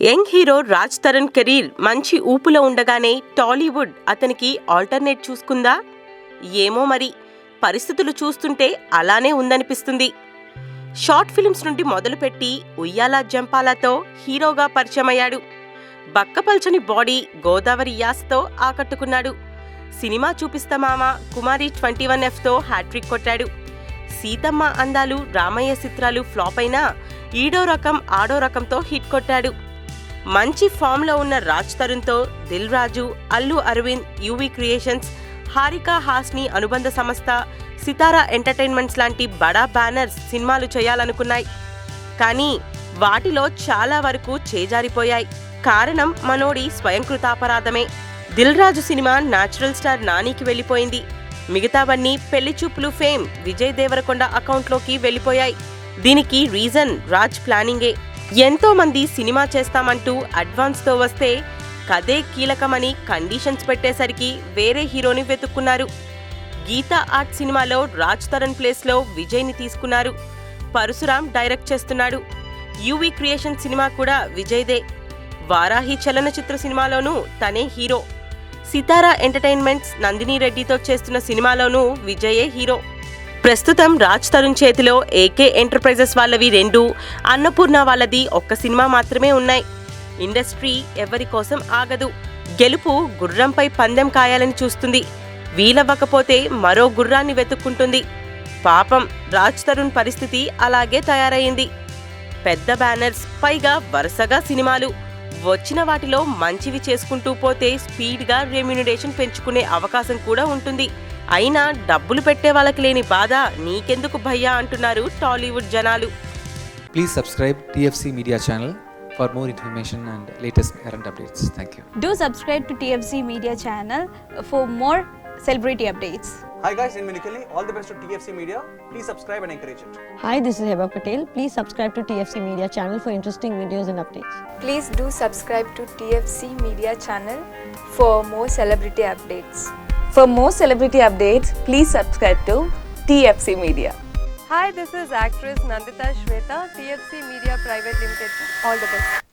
Young hero Raj Tarun career మంచి ఊపులో ఉండగానే టాలీవుడ్ అతనికి ఆల్టర్నేట్ చూసుకుందా? ఏమో మరి, పరిస్థితులు చూస్తుంటే అలానే ఉందనిపిస్తుంది. షార్ట్ ఫిల్మ్స్ నుండి మొదలుపెట్టి ఉయ్యాల జంపాలతో హీరోగా పరిచయమయ్యాడు. బక్కపల్చని బాడీ, గోదావరి యాస్తో ఆకట్టుకున్నాడు. సినిమా చూపిస్తా మామ, కుమారి 21Fతో హ్యాట్రిక్ కొట్టాడు. సీతమ్మ అందాలు, రామయ్య చిత్రాలు ఫ్లాప్ అయినా ఈడో రకం ఆడో రకంతో హిట్ కొట్టాడు. మంచి ఫామ్లో ఉన్న రాజ్ తరుణ్తో దిల్ రాజు, అల్లు అరవింద్, యూవీ క్రియేషన్స్, హారికా హాస్ని అనుబంధ సంస్థ, సితారా ఎంటర్టైన్మెంట్స్ లాంటి బడా బ్యానర్స్ సినిమాలు చేయాలనుకున్నాయి. కానీ వాటిలో చాలా వరకు చేజారిపోయాయి. కారణం మనోడి స్వయంకృతాపరాధమే. Dil Raju cinema natural star నానికి వెళ్ళిపోయింది. మిగతావన్నీ పెళ్లి చూపులు ఫేమ్ విజయ్ దేవరకొండ అకౌంట్లోకి వెళ్ళిపోయాయి. దీనికి రీజన్ రాజ్ ప్లానింగే. ఎంతో మంది సినిమా చేస్తామంటూ అడ్వాన్స్తో వస్తే కథే కీలకమని కండిషన్స్ పెట్టేసరికి వేరే హీరోని వెతుక్కున్నారు. గీతా ఆర్ట్ సినిమాలో రాజ్ తరుణ్ ప్లేస్లో విజయ్ని తీసుకున్నారు. పరశురాం డైరెక్ట్ చేస్తున్నాడు. యూవీ క్రియేషన్ సినిమా కూడా విజయ్దే. వారాహి చలనచిత్ర సినిమాలోనూ తనే హీరో. సితారా ఎంటర్టైన్మెంట్స్ నందిని రెడ్డితో చేస్తున్న సినిమాలోనూ విజయే హీరో. ప్రస్తుతం రాజ్ తరుణ్ చేతిలో ఏకే ఎంటర్ప్రైజెస్ వాళ్ళవి 2, అన్నపూర్ణ వాళ్ళది ఒక్క సినిమా మాత్రమే ఉన్నాయి. ఇండస్ట్రీ ఎవరి కోసం ఆగదు. గెలుపు గుర్రంపై పందెం కాయాలని చూస్తుంది. వీలవ్వకపోతే మరో గుర్రాన్ని వెతుక్కుంటుంది. పాపం రాజ్ తరుణ్ పరిస్థితి అలాగే తయారయ్యింది. పెద్ద బ్యానర్స్, పైగా వరుసగా సినిమాలు. వచ్చిన వాటిలో మంచివి చేసుకుంటూ పోతే స్పీడ్గా రెమ్యూనరేషన్ పెంచుకునే అవకాశం కూడా ఉంటుంది. అయినా డబ్బులు పెట్టే వాళ్ళకి లేని బాధ నీకెందుకు భయ్యా అంటున్నారు టాలీవుడ్ జనాలు. Please subscribe TFC Media channel for more information and latest current updates. Thank you. Do subscribe to TFC Media channel for more celebrity updates. Hi guys, in Minikali, all the best to TFC Media. Please subscribe and encourage it. Hi, this is Heba Patel. Please subscribe to TFC Media channel for interesting videos and updates. Please do subscribe to TFC Media channel for more celebrity updates. For more celebrity updates, please subscribe to TFC Media. Hi, this is actress Nandita Shweta, TFC Media Private Limited. All the best.